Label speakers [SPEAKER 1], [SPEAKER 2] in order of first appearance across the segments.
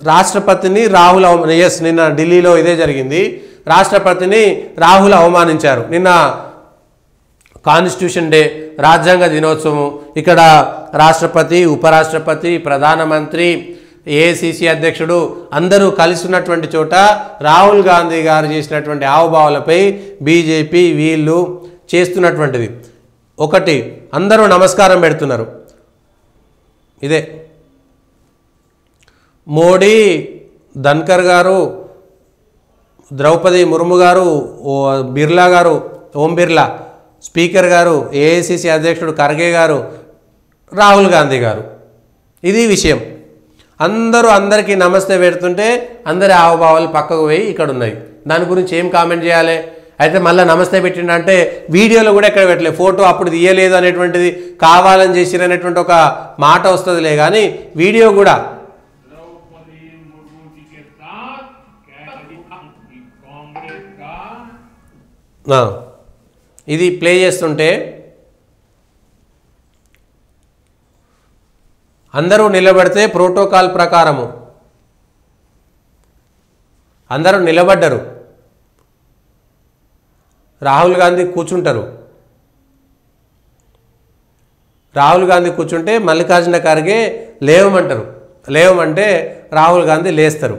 [SPEAKER 1] రాష్ట్రపతిని రాహుల్ ఎస్ నిన్న ఢిల్లీలో ఇదే జరిగింది. రాష్ట్రపతిని రాహుల్ అవమానించారు. నిన్న కాన్స్టిట్యూషన్ డే, రాజ్యాంగ దినోత్సవం. ఇక్కడ రాష్ట్రపతి, ఉపరాష్ట్రపతి, ప్రధానమంత్రి, ఏఐసిసి అధ్యక్షుడు అందరూ కలిసి ఉన్నటువంటి చోట రాహుల్ గాంధీ గారు చేసినటువంటి హావభావాలపై బీజేపీ వీళ్ళు చేస్తున్నటువంటిది ఒకటి, అందరూ నమస్కారం పెడుతున్నారు. ఇదే మోడీ, ధన్కర్ గారు, ద్రౌపది ముర్ము గారు, బిర్లా గారు, ఓం బిర్లా, స్పీకర్ గారు, ఏఐసిసి అధ్యక్షుడు ఖర్గే గారు, రాహుల్ గాంధీ గారు. ఇది విషయం. అందరికీ నమస్తే పెడుతుంటే అందరి హావభావాలు పక్కకు పోయి ఇక్కడ ఉన్నాయి. దాని గురించి ఏం కామెంట్ చేయాలి? అయితే మళ్ళీ నమస్తే పెట్టిండంటే వీడియోలో కూడా ఎక్కడ పెట్టలేదు, ఫోటో అప్పుడు తీయలేదు అనేటువంటిది కావాలని చేసిరనేటువంటి ఒక మాట వస్తుందిలే, కానీ వీడియో కూడా ఇది ప్లే చేస్తుంటే అందరూ నిలబడితే ప్రోటోకాల్ ప్రకారము అందరూ నిలబడ్డరు. రాహుల్ గాంధీ కూర్చుంటారు. రాహుల్ గాంధీ కూర్చుంటే మల్లికార్జున ఖర్గే లేవమంటారు. లేవమంటే రాహుల్ గాంధీ లేస్తారు.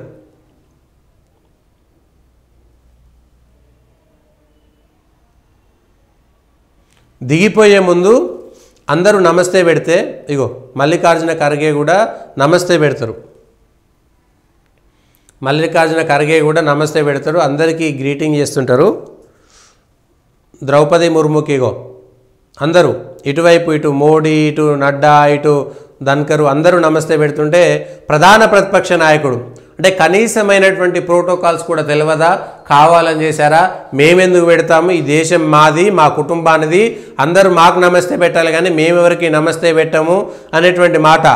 [SPEAKER 1] దిగిపోయే ముందు అందరూ నమస్తే పెడితే ఇగో మల్లికార్జున ఖర్గే కూడా నమస్తే పెడతారు. మల్లికార్జున ఖర్గే కూడా నమస్తే పెడతారు, అందరికీ గ్రీటింగ్ చేస్తుంటారు. ద్రౌపది ముర్ముకి ఇగో అందరూ ఇటువైపు, ఇటు మోడీ, ఇటు నడ్డా, ఇటు ధన్కరు అందరూ నమస్తే పెడుతుంటే ప్రధాన ప్రతిపక్ష నాయకుడు అంటే కనీసమైనటువంటి ప్రోటోకాల్స్ కూడా తెలియదా? కావాలని చేశారా? మేమెందుకు పెడతాము? ఈ దేశం మాది, మా కుటుంబానిది, అందరూ మాకు నమస్తే పెట్టాలి కానీ మేమెవరికి నమస్తే పెట్టాము అనేటువంటి మాట.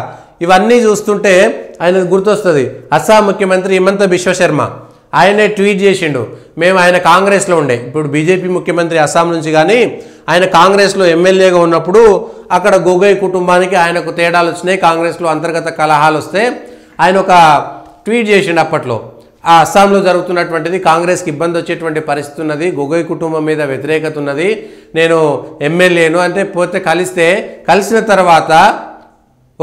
[SPEAKER 1] ఇవన్నీ చూస్తుంటే ఆయన గుర్తొస్తుంది అస్సాం ముఖ్యమంత్రి హిమంత బిశ్వ శర్మ. ఆయనే ట్వీట్ చేసిండు, మేము ఆయన కాంగ్రెస్లో ఉండే, ఇప్పుడు బీజేపీ ముఖ్యమంత్రి అస్సాం నుంచి, కానీ ఆయన కాంగ్రెస్లో ఎమ్మెల్యేగా ఉన్నప్పుడు అక్కడ గొగోయ్ కుటుంబానికి ఆయనకు తేడాలు వచ్చినాయి, కాంగ్రెస్లో అంతర్గత కలహాలు వస్తే ఆయన ఒక ట్వీట్ చేసిండు. అప్పట్లో ఆ అస్సాంలో జరుగుతున్నటువంటిది కాంగ్రెస్కి ఇబ్బంది వచ్చేటువంటి పరిస్థితి ఉన్నది, గొగోయ్ కుటుంబం మీద వ్యతిరేకత ఉన్నది, నేను ఎమ్మెల్యేను అంటే పోతే కలిసిన తర్వాత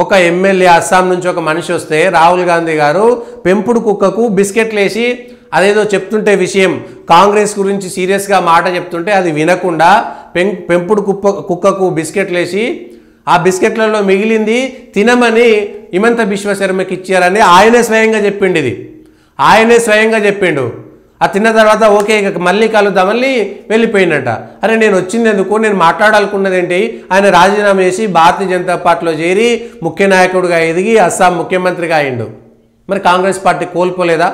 [SPEAKER 1] ఒక ఎమ్మెల్యే అస్సాం నుంచి ఒక మనిషి వస్తే రాహుల్ గాంధీ గారు పెంపుడు కుక్కకు బిస్కెట్లు వేసి అదేదో చెప్తుంటే విషయం కాంగ్రెస్ గురించి సీరియస్గా మాట చెప్తుంటే అది వినకుండా పెంపుడు కుక్కకు బిస్కెట్లు వేసి ఆ బిస్కెట్లలో మిగిలింది తినమని హిమంత బిశ్వ శర్మకి ఇచ్చారని ఆయనే స్వయంగా చెప్పిండు. ఇది ఆయనే స్వయంగా చెప్పిండు. ఆ తిన్న తర్వాత ఓకే ఇక మళ్ళీ కలుద్దామని వెళ్ళిపోయిందట. అరే నేను వచ్చింది ఎందుకు, నేను మాట్లాడాలనుకున్నది ఏంటి? ఆయన రాజీనామా చేసి భారతీయ జనతా పార్టీలో చేరి ముఖ్య నాయకుడిగా ఎదిగి అస్సాం ముఖ్యమంత్రిగా అయిండు. మరి కాంగ్రెస్ పార్టీ కోల్పోలేదా?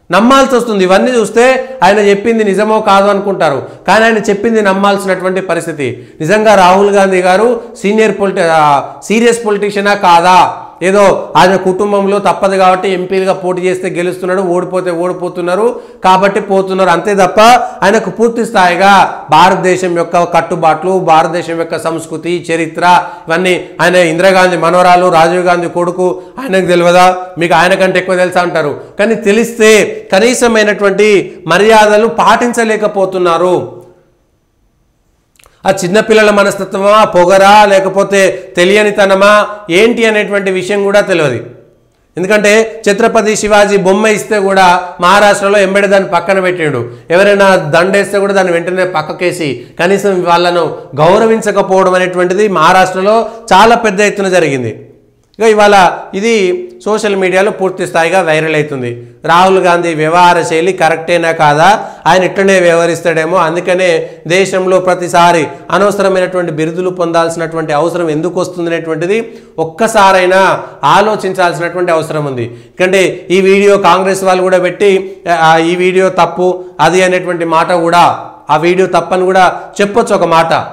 [SPEAKER 1] నమ్మాల్సి వస్తుంది. ఇవన్నీ చూస్తే ఆయన చెప్పింది నిజమో కాదో అనుకుంటారు, కానీ ఆయన చెప్పింది నమ్మాల్సినటువంటి పరిస్థితి. నిజంగా రాహుల్ గాంధీ గారు సీరియస్ పొలిటీషియనా కాదా? ఏదో ఆయన కుటుంబంలో తప్పదు కాబట్టి ఎంపీలుగా పోటీ చేస్తే గెలుస్తున్నాడు, ఓడిపోతే ఓడిపోతున్నారు కాబట్టి పోతున్నారు, అంతే తప్ప ఆయనకు పూర్తి స్థాయిగా భారతదేశం యొక్క కట్టుబాట్లు, భారతదేశం యొక్క సంస్కృతి, చరిత్ర ఇవన్నీ ఆయన ఇందిరాగాంధీ మనవరాలు, రాజీవ్ గాంధీ కొడుకు, ఆయనకు తెలియదా? మీకు ఆయన కంటే ఎక్కువ తెలుసా అంటారు, కానీ తెలిస్తే కనీసమైనటువంటి మర్యాదలు పాటించలేకపోతున్నారు. ఆ చిన్నపిల్లల మనస్తత్వమా, పొగరా, లేకపోతే తెలియనితనమా ఏంటి అనేటువంటి విషయం కూడా తెలియదు. ఎందుకంటే ఛత్రపతి శివాజీ బొమ్మ ఇస్తే కూడా మహారాష్ట్రలో ఎంబడి దాన్ని పక్కన పెట్టాడు, ఎవరైనా దండేస్తే కూడా దాన్ని వెంటనే పక్కకేసి కనీసం వాళ్ళను గౌరవించకపోవడం అనేటువంటిది మహారాష్ట్రలో చాలా పెద్ద ఎత్తున జరిగింది. ఇక ఇవాళ ఇది సోషల్ మీడియాలో పూర్తి స్థాయిగా వైరల్ అవుతుంది. రాహుల్ గాంధీ వ్యవహార శైలి కరెక్టేనా కాదా, ఆయన ఇట్లనే వ్యవహరిస్తాడేమో, అందుకనే దేశంలో ప్రతిసారి అనవసరమైనటువంటి బిరుదులు పొందాల్సినటువంటి అవసరం ఎందుకు వస్తుంది అనేటువంటిది ఒక్కసారైనా ఆలోచించాల్సినటువంటి అవసరం ఉంది. ఎందుకంటే ఈ వీడియో కాంగ్రెస్ వాళ్ళు కూడా పెట్టి ఈ వీడియో తప్పు అది అనేటువంటి మాట కూడా, ఆ వీడియో తప్పని కూడా చెప్పొచ్చు ఒక మాట.